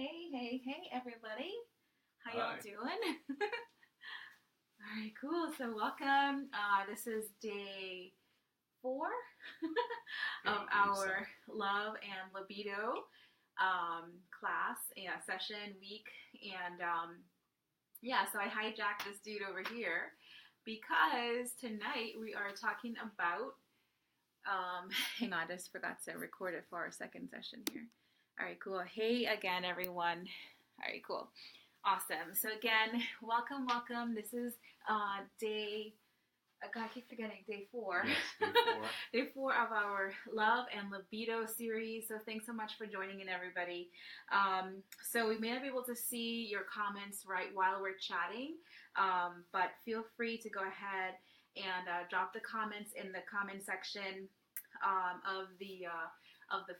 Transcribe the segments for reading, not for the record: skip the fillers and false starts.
Hey, everybody. How y'all Hi. doing? All right, cool. So, welcome. This is day 4 Yeah, of I believe so. our Love and Libido class, session, week. And so I hijacked this dude over here because tonight we are talking about. Hang on, I just forgot to record it for our second session here. All right, cool. Hey again, everyone. All right, cool. Awesome. So again, welcome. This is day, I keep forgetting, day 4. Yes, day 4. Day 4 of our Love and Libido series. So thanks so much for joining in, everybody. So we may not be able to see your comments right while we're chatting, but feel free to go ahead and drop the comments in the comment section of the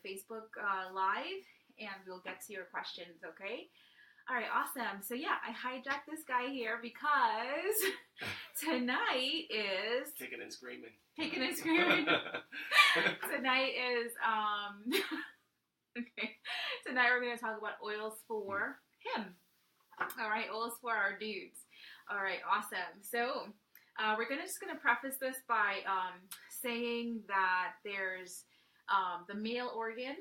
Facebook Live, and we'll get to your questions, okay? All right, awesome. So yeah, I hijacked this guy here because tonight is Kicking and screaming. Tonight is okay. Tonight we're going to talk about oils for him. All right, oils for our dudes. All right, awesome. So we're just gonna preface this by saying that there's the male organ.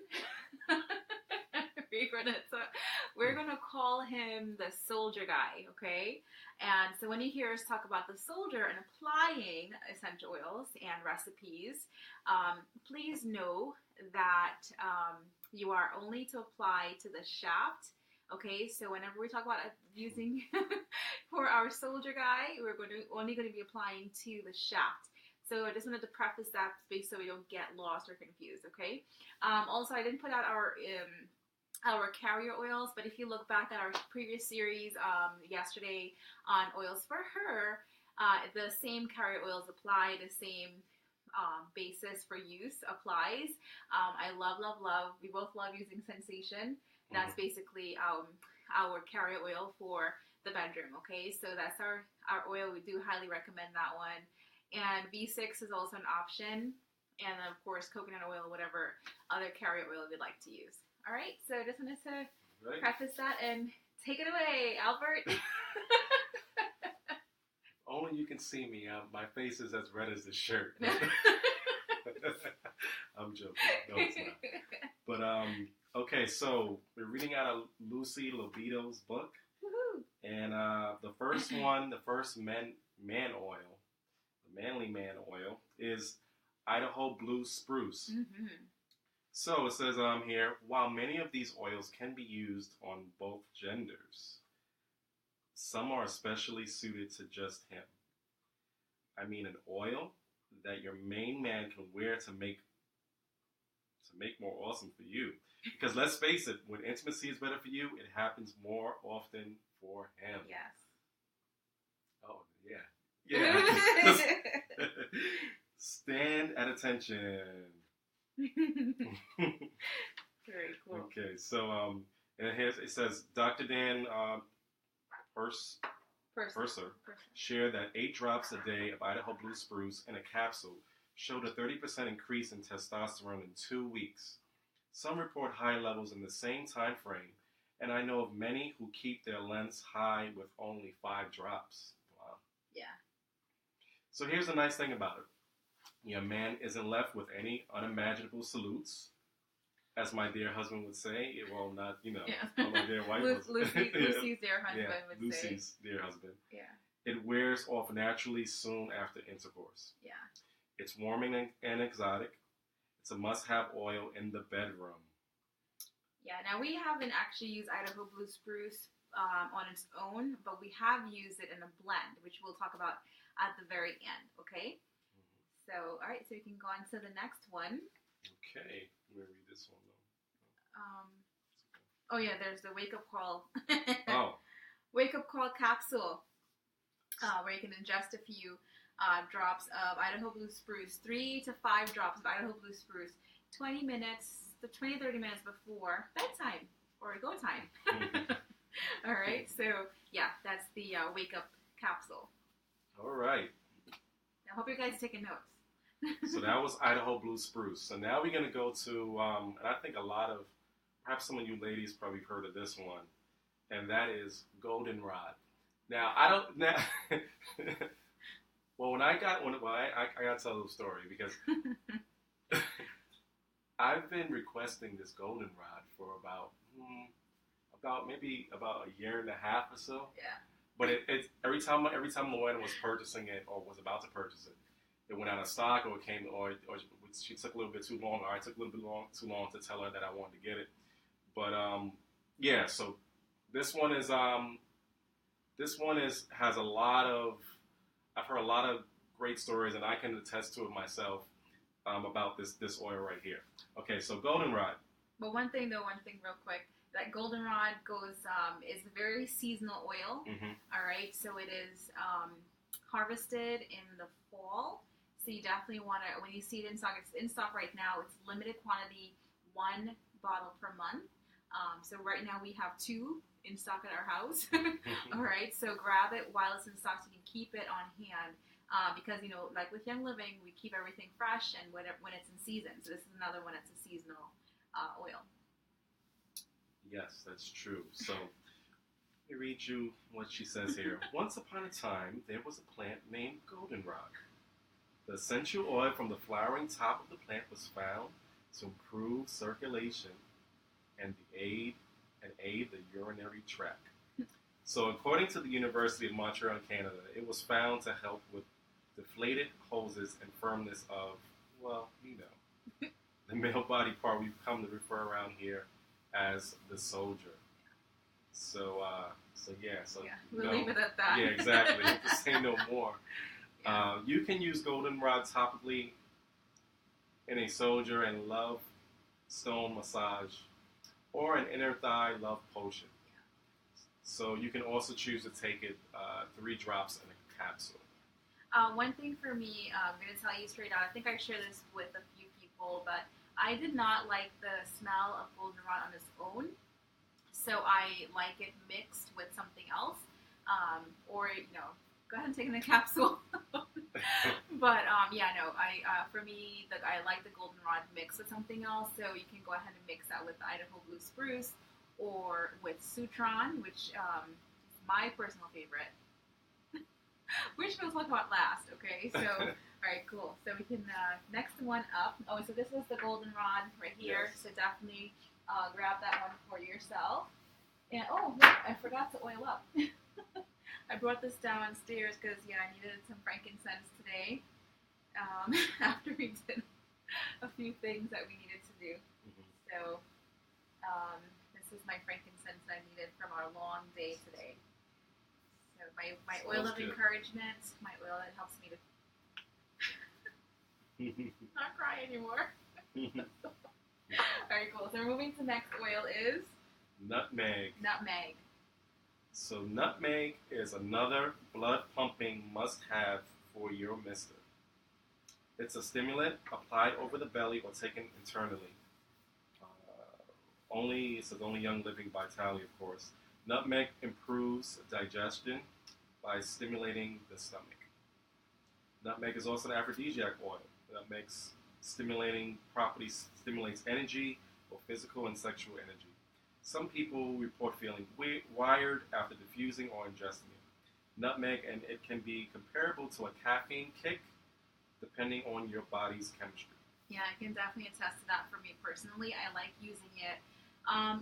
we're gonna call him the soldier guy, okay? And so when you hear us talk about the soldier and applying essential oils and recipes, please know that you are only to apply to the shaft. Okay, so whenever we talk about using for our soldier guy, we're only going to be applying to the shaft. So I just wanted to preface that so we don't get lost or confused. Okay. Also, I didn't put out our carrier oils, but if you look back at our previous series yesterday on oils for her, the same carrier oils apply, the same basis for use applies. I love. We both love using Sensation. That's basically our carrier oil for the bedroom, okay? So that's our oil. We do highly recommend that one. And V6 is also an option. And of course, coconut oil, whatever other carrier oil we'd like to use. All right, so just wanted to preface that and take it away, Albert. Only you can see me. My face is as red as the shirt. I'm joking. No, it's not. But, okay, so we're reading out of Lucy Libido's book. Woohoo. And the first one, the first man oil, the manly man oil, is Idaho Blue Spruce. Mm-hmm. So it says here, while many of these oils can be used on both genders, some are especially suited to just him. I mean an oil that your main man can wear to make more awesome for you. Because let's face it, when intimacy is better for you, it happens more often for him. Yes. Oh, yeah. Yeah. Stand at attention. Very cool. Okay, so and here it says Dr. Dan Purser shared that 8 drops a day of Idaho Blue Spruce in a capsule showed a 30% increase in testosterone in 2 weeks. Some report high levels in the same time frame, and I know of many who keep their lengths high with only 5 drops. Wow. Yeah. So here's the nice thing about it. Your man isn't left with any unimaginable salutes, as my dear husband would say. Well, not, Yeah. my dear wife Lucy's dear husband would Lucy's say. Lucy's dear husband. Yeah. It wears off naturally soon after intercourse. Yeah. It's warming and exotic. It's a must-have oil in the bedroom. Yeah, now we haven't actually used Idaho Blue Spruce on its own, but we have used it in a blend, which we'll talk about at the very end, okay? Mm-hmm. So, all right, so we can go on to the next one. Okay, I'm going to read this one, though. Oh, yeah, there's the Wake Up Call. Oh. Wake Up Call capsule, where you can ingest a few drops of Idaho Blue Spruce, 3 to 5 drops of Idaho Blue Spruce, 20 minutes, 30 minutes before bedtime or go time. Mm-hmm. All right, so yeah, that's the Wake Up capsule. All right. I hope you guys are taking notes. So that was Idaho Blue Spruce. So now we're going to go to, and I think a lot of perhaps some of you ladies probably heard of this one, and that is goldenrod. Now I don't now. Well, when I got I got to tell the story because I've been requesting this goldenrod for about maybe about a year and a half or so. Yeah. But it's every time Luana was purchasing it or was about to purchase it, it went out of stock or it came or she took a little bit too long, or I took a little bit too long to tell her that I wanted to get it. But yeah, so this one is has a lot of, I've heard a lot of great stories, and I can attest to it myself about this oil right here. Okay, so goldenrod. But one thing real quick. That goldenrod is a very seasonal oil. Mm-hmm. All right, so it is harvested in the fall. So you definitely want to, when you see it in stock, it's in stock right now. It's limited quantity, 1 bottle per month. So right now we have 2 in stock at our house. All right, so grab it while it's in stock so you can keep it on hand. Because, like with Young Living, we keep everything fresh and when it's in season. So this is another one that's a seasonal oil. Yes, that's true. So, let me read you what she says here. Once upon a time, there was a plant named goldenrod. The essential oil from the flowering top of the plant was found to improve circulation and aid the urinary tract. So, according to the University of Montreal, Canada, it was found to help with deflated hoses and firmness of, the male body part we've come to refer around here as the soldier. So we'll leave it at that. Yeah, exactly. To say no more. Yeah. You can use goldenrod topically in a soldier and love stone massage, or an inner thigh love potion. So you can also choose to take it 3 drops in a capsule. One thing for me, I'm going to tell you straight out, I think I shared this with a few people, but I did not like the smell of goldenrod on its own, so I like it mixed with something else, or go ahead and take it in a capsule. But for me, I like the goldenrod mixed with something else, so you can go ahead and mix that with the Idaho Blue Spruce or with Sutron, which is my personal favorite. Which we'll talk about last, okay? So, all right, cool. So we can, next one up. Oh, so this is the goldenrod right here. Yes. So definitely grab that one for yourself. And, I forgot to oil up. I brought this downstairs because, I needed some frankincense today. After we did a few things that we needed to do. Mm-hmm. So, this is my frankincense I needed from our long day today. My oil of encouragement, my oil that helps me to not cry anymore. Alright, cool. So we're moving to the next oil is? Nutmeg. Nutmeg. So nutmeg is another blood-pumping must-have for your mister. It's a stimulant applied over the belly or taken internally. It says only Young Living Vitality, of course. Nutmeg improves digestion by stimulating the stomach. Nutmeg is also an aphrodisiac oil. Nutmeg's stimulating properties stimulates energy, both physical and sexual energy. Some people report feeling wired after diffusing or ingesting it. Nutmeg, and it can be comparable to a caffeine kick, depending on your body's chemistry. Yeah, I can definitely attest to that for me personally. I like using it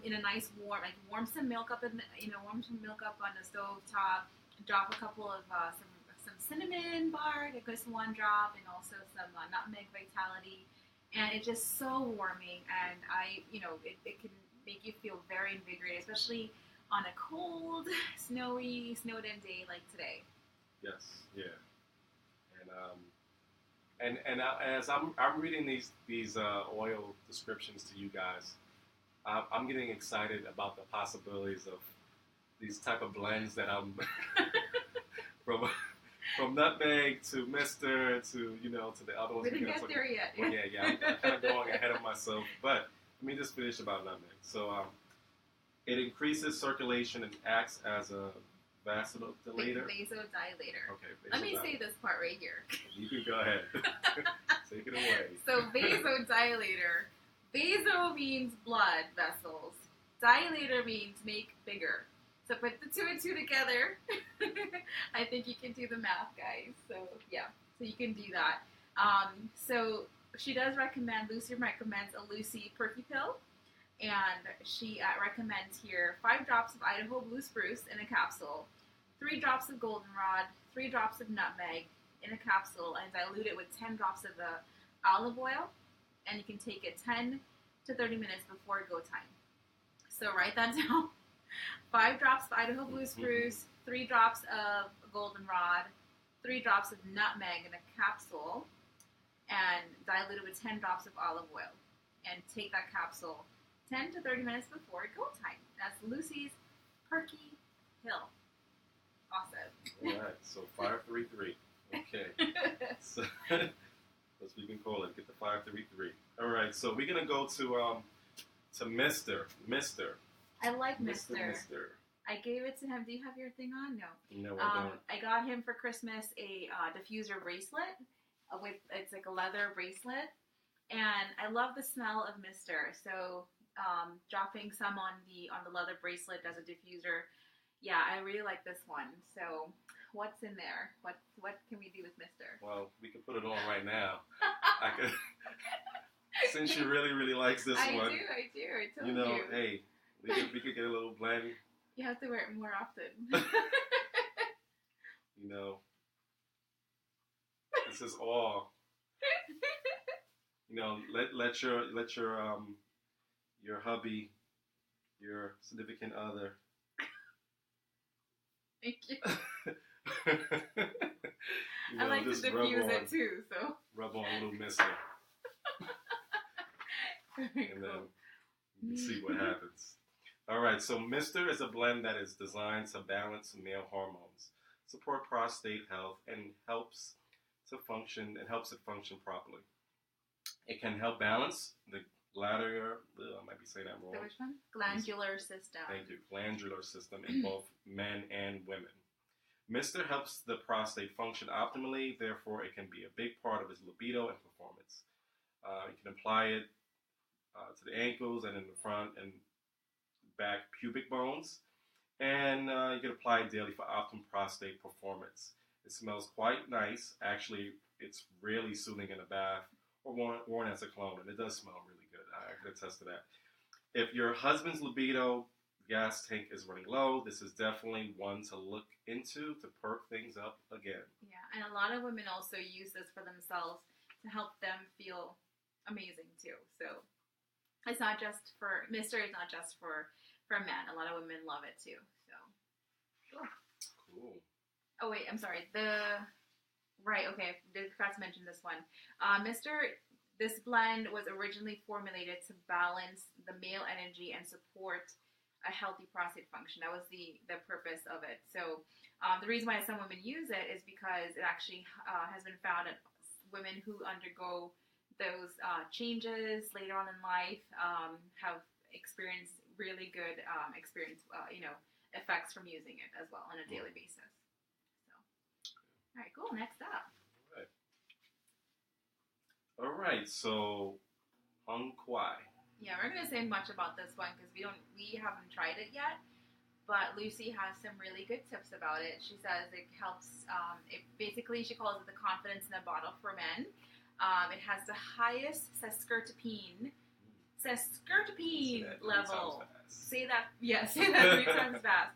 in a nice warm some milk up on the stove top. Drop a couple of some cinnamon bark, a good 1 drop, and also some nutmeg vitality, and it's just so warming. And it can make you feel very invigorated, especially on a cold, snowed in day like today. Yes, yeah, and as I'm reading these oil descriptions to you guys, I'm getting excited about the possibilities of these type of blends that I'm from nutmeg to Mister to to the other ones. We didn't get there yet. Well, yeah, I'm kind of going ahead of myself. But let me just finish about nutmeg. So it increases circulation and acts as a vasodilator. Vasodilator. Okay. Let me say this part right here. You can go ahead. Take it away. So vasodilator Vaso means blood vessels. Dilator means make bigger. So put the two and two together. I think you can do the math, guys. So yeah, so you can do that. So she does recommend. Lucy recommends a Lucy Perky pill, and she recommends here 5 drops of Idaho blue spruce in a capsule, 3 drops of goldenrod, 3 drops of nutmeg in a capsule, and dilute it with 10 drops of the olive oil, and you can take it 10 to 30 minutes before go time. So write that down. 5 drops of Idaho blue spruce, 3 drops of goldenrod, 3 drops of nutmeg in a capsule, and dilute it with 10 drops of olive oil. And take that capsule 10 to 30 minutes before go time. That's Lucy's Perky Pill. Awesome. All right, so 533. Okay. So as we can call it, get the 533. All right, so we're gonna go to Mister. I like Mister. I gave it to him. Do you have your thing on? No. No, I don't. I got him for Christmas a diffuser bracelet. It's like a leather bracelet, and I love the smell of Mister. So dropping some on the leather bracelet as a diffuser. Yeah, I really like this one. So what's in there? What can we do with Mister? Well, we can put it on right now. I could, since she really likes this one. I do. I told you. Hey, we could get a little blend. You have to wear it more often. This is all. Let your hubby, your significant other. Thank you. I like to diffuse it too, so. Rub on a little Mister. And then you see what happens. All right, so Mister is a blend that is designed to balance male hormones, support prostate health, and helps it function properly. It can help balance the I might be saying that wrong. So which one? Glandular system. Thank you. Glandular system in both men and women. Mister helps the prostate function optimally, therefore it can be a big part of his libido and performance. You can apply it to the ankles and in the front and back pubic bones, and you can apply it daily for optimum prostate performance. It smells quite nice. Actually, it's really soothing in a bath or worn as a cologne, and it does smell really good. I can attest to that. If your husband's libido gas tank is running low, this is definitely one to look into to perk things up again. Yeah, and a lot of women also use this for themselves to help them feel amazing too. So it's not just for Mister. It's not just for men. A lot of women love it too. So cool. Oh wait, I'm sorry. Okay, I forgot to mention this one. Mister. This blend was originally formulated to balance the male energy and support a healthy prostate function. That was the purpose of it. So the reason why some women use it is because it actually has been found that women who undergo those changes later on in life have experienced really good effects from using it as well on a daily basis. So, all right, cool. Next up. All right, so Hung Kwai. Yeah, we're gonna say much about this one because we haven't tried it yet. But Lucy has some really good tips about it. She says it helps. She calls it the confidence in a bottle for men. It has the highest sesquiterpene level. Say that 3 times fast.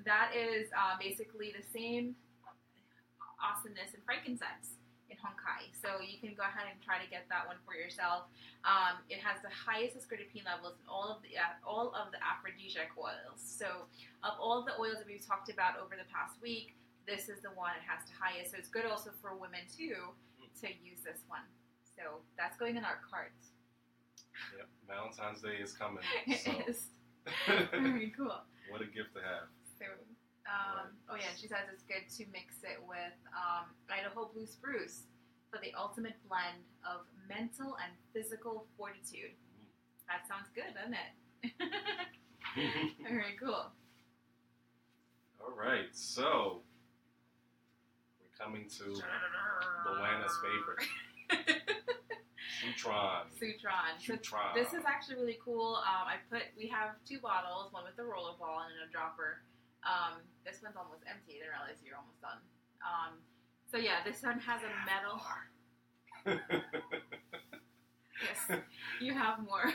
That is basically the same awesomeness in frankincense. In Honkai. So you can go ahead and try to get that one for yourself. It has the highest aspartame levels in all of the aphrodisiac oils. So of all the oils that we've talked about over the past week, this is the one that has the highest. So it's good also for women too to use this one. So that's going in our cart. Yep, Valentine's Day is coming. It is. Very cool. What a gift to have. So she says it's good to mix it with Idaho blue spruce for the ultimate blend of mental and physical fortitude. That sounds good, doesn't it? Very cool. All right, so we're coming to Luana's favorite. Sutron. Sutron. So Sutron. this is actually really cool. We have 2 bottles, one with the rollerball and a dropper. This one's almost empty. I didn't realize you're almost done. So yeah, this one has a metal. Yes, you have more.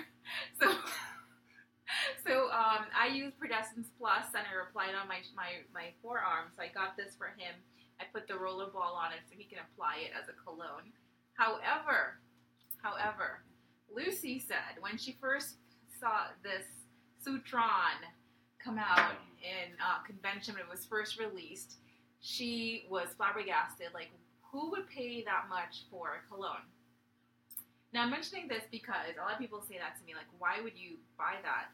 So I use Predestin's Plus, and I applied on my forearm. So I got this for him. I put the rollerball on it so he can apply it as a cologne. However, Lucy said when she first saw this Sutron come out in convention when it was first released, she was flabbergasted. Like, who would pay that much for a cologne? Now, I'm mentioning this because a lot of people say that to me, like, why would you buy that?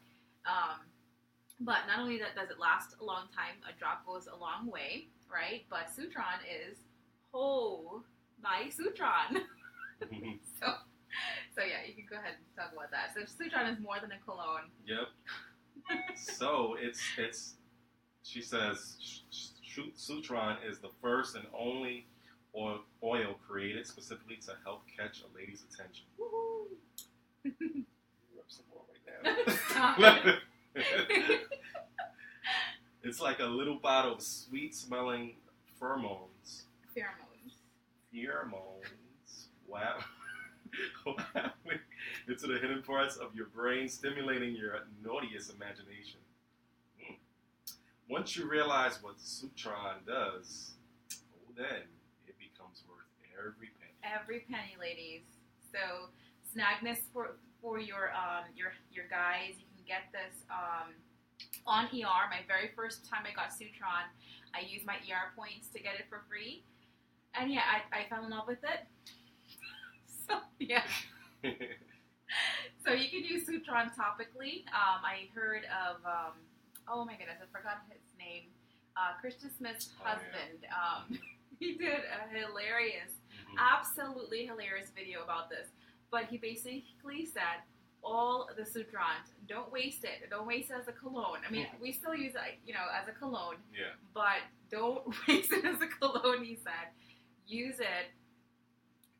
But not only that does it last a long time, a drop goes a long way, right? But Sutron is, my Sutron. So yeah, you can go ahead and talk about that. So Sutron is more than a cologne. Yep. So she says Sutron is the first and only oil created specifically to help catch a lady's attention. Woohoo! Rub some more right now. It's like a little bottle of sweet-smelling pheromones. Wow. Into the hidden parts of your brain, stimulating your naughtiest imagination. Once you realize what Sutron does, then it becomes worth every penny. Every penny, ladies. So snag this for your guys. You can get this on ER. My very first time I got Sutron, I used my ER points to get it for free. And yeah, I fell in love with it. So yeah. So you can use Sutron topically. I heard of, oh my goodness, I forgot his name. Kristen Smith's husband. Yeah. He did a hilarious, absolutely hilarious video about this. But he basically said, all the Sutron, don't waste it. Don't waste it as a cologne. I mean, we still use it, as a cologne. Yeah. But don't waste it as a cologne, he said. Use it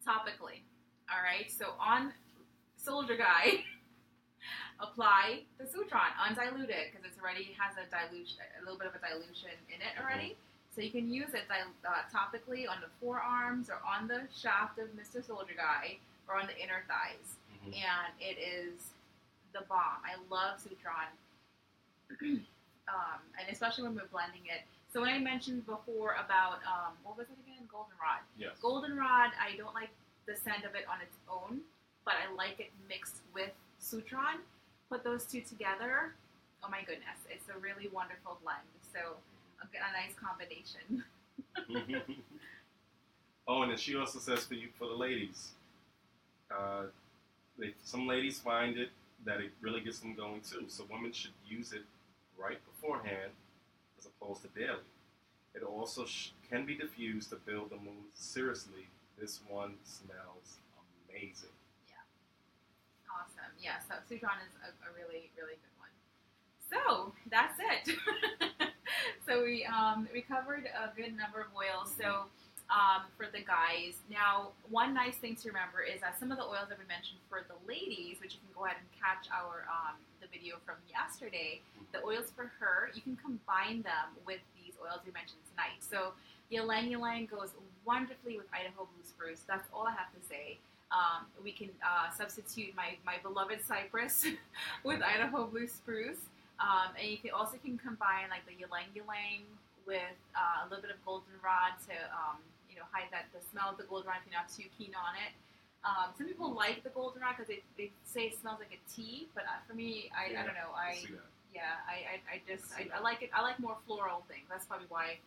topically. All right. So on Soldier Guy, apply the Sutron undiluted because it's already has a little bit of a dilution in it already. So you can use it topically on the forearms or on the shaft of Mr. Soldier Guy or on the inner thighs. And it is the bomb. I love Sutron. And especially when we're blending it. So when I mentioned before about, what was it again? Goldenrod. Yes. Goldenrod, I don't like the scent of it on its own, but I like it mixed with Sutron. Put those two together. Oh my goodness. It's a really wonderful blend. So a nice combination. Oh, and then she also says for the ladies, some ladies find it that it really gets them going too. So women should use it right beforehand as opposed to daily. It also can be diffused to build the mood. Seriously, this one smells amazing. Yeah. Awesome. Yeah, so Sutron is a really, really good one. So, that's it. So we covered a good number of oils. So for the guys. Now, one nice thing to remember is that some of the oils that we mentioned for the ladies, which you can go ahead and catch our the video from yesterday, the oils for her, you can combine them with these oils we mentioned tonight. So ylang ylang goes wonderfully with Idaho Blue Spruce. That's all I have to say. We can substitute my beloved cypress with Idaho Blue Spruce. And you can also combine like the ylang ylang with a little bit of goldenrod to hide the smell of the goldenrod if you're not too keen on it. Some people like the goldenrod because they say it smells like a tea, but for me, I don't know. I like it. I like more floral things. That's probably why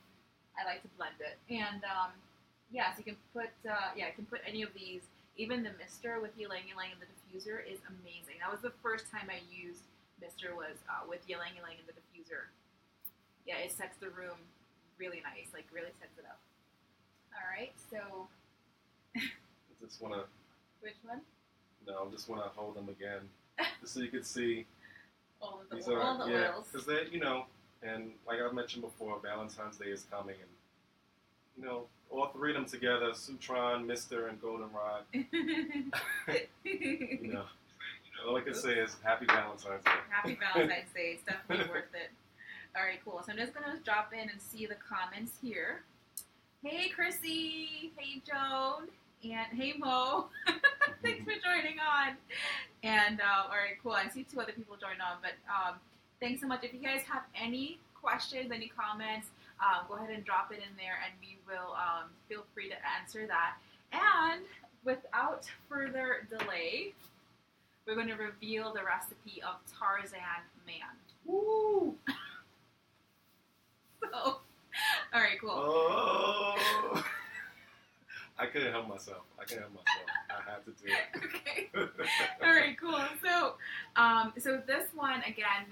I like to blend it. And so you can put any of these. Even the mister with ylang ylang in the diffuser is amazing. That was the first time I used mister was with ylang ylang in the diffuser. Yeah, it sets the room really nice. Like really sets it up. All right, so. I just want to. Which one? No, I just want to hold them again, just so you can see. All the oils. Because they, and like I mentioned before, Valentine's Day is coming, and all three of them together, Sutron, Mister, and Goldenrod. All I can say is Happy Valentine's Day. Happy Valentine's Day. It's definitely worth it. All right, cool. So I'm just gonna drop in and see the comments here. Hey, Chrissy. Hey, Joan. And hey, Mo. Thanks for joining on. And all right, cool. I see 2 other people join on, but thanks so much. If you guys have any questions, any comments, go ahead and drop it in there, and we will feel free to answer that. And without further delay, we're going to reveal the recipe of Tarzan Man. Woo! So, all right, cool. Oh! I couldn't help myself. I had to do it. Okay. All right, cool. So, so this one again,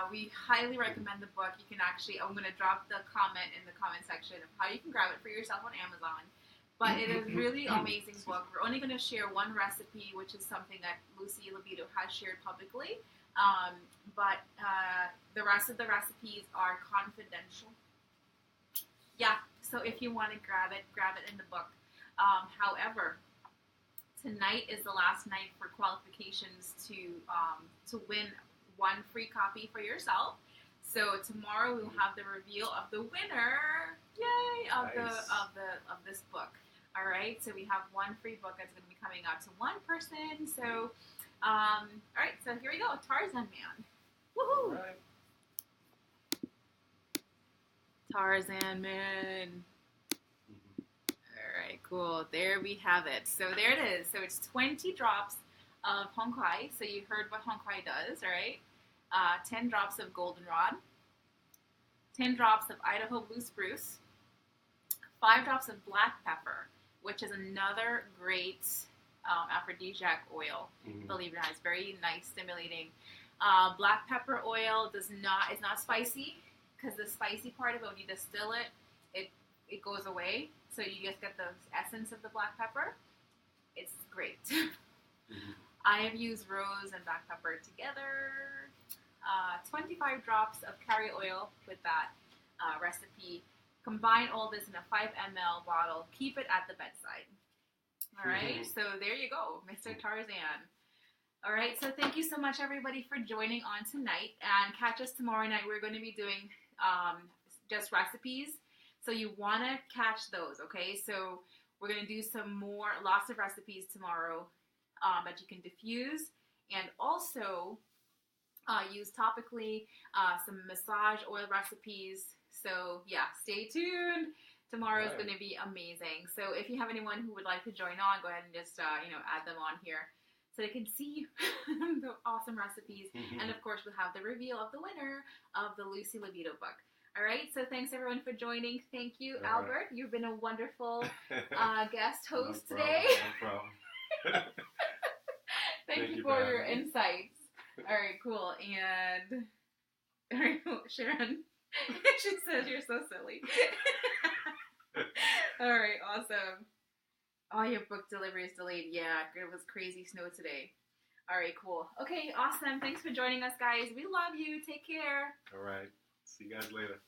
we highly recommend the book. You can actually, I'm going to drop the comment in the comment section of how you can grab it for yourself on Amazon. But it is really amazing book. We're only going to share one recipe, which is something that Lucy Libido has shared publicly. But the rest of the recipes are confidential. Yeah. So if you want to grab it in the book. However, tonight is the last night for qualifications to win one free copy for yourself. So tomorrow we will have the reveal of the winner, yay, of this book. All right, so we have one free book that's going to be coming out to one person. So, all right, so here we go, Tarzan Man. Woohoo! All right. Tarzan Man. Alright, cool. There we have it. So there it is. So it's 20 drops of Hong Kwai. So you heard what Hong Kwai does, right? 10 drops of goldenrod, 10 drops of Idaho blue spruce, 5 drops of black pepper, which is another great aphrodisiac oil. Believe it or not, it's very nice, stimulating. Black pepper oil is not spicy, because the spicy part of it, when you distill it, it goes away. So you just get the essence of the black pepper. It's great. I have used rose and black pepper together. 25 drops of carry oil with that recipe. Combine all this in a 5 ml bottle. Keep it at the bedside. All right, so there you go, Mr. Tarzan. All right, so thank you so much, everybody, for joining on tonight. And catch us tomorrow night. We're going to be doing just recipes. So you want to catch those, okay? So we're going to do lots of recipes tomorrow that you can diffuse, and also use topically some massage oil recipes. So yeah, stay tuned. Tomorrow is going to be amazing. So if you have anyone who would like to join on, go ahead and just add them on here so they can see the awesome recipes. And of course, we'll have the reveal of the winner of the Lucy Libido book. All right, so thanks everyone for joining. Thank you, Albert. You've been a wonderful guest host today. No problem. Thank you for your insights. All right, cool. And all right, Sharon, she says you're so silly. All right, awesome. Oh, your book delivery is delayed. Yeah, it was crazy snow today. All right, cool. Okay, awesome. Thanks for joining us, guys. We love you. Take care. All right. See you guys later.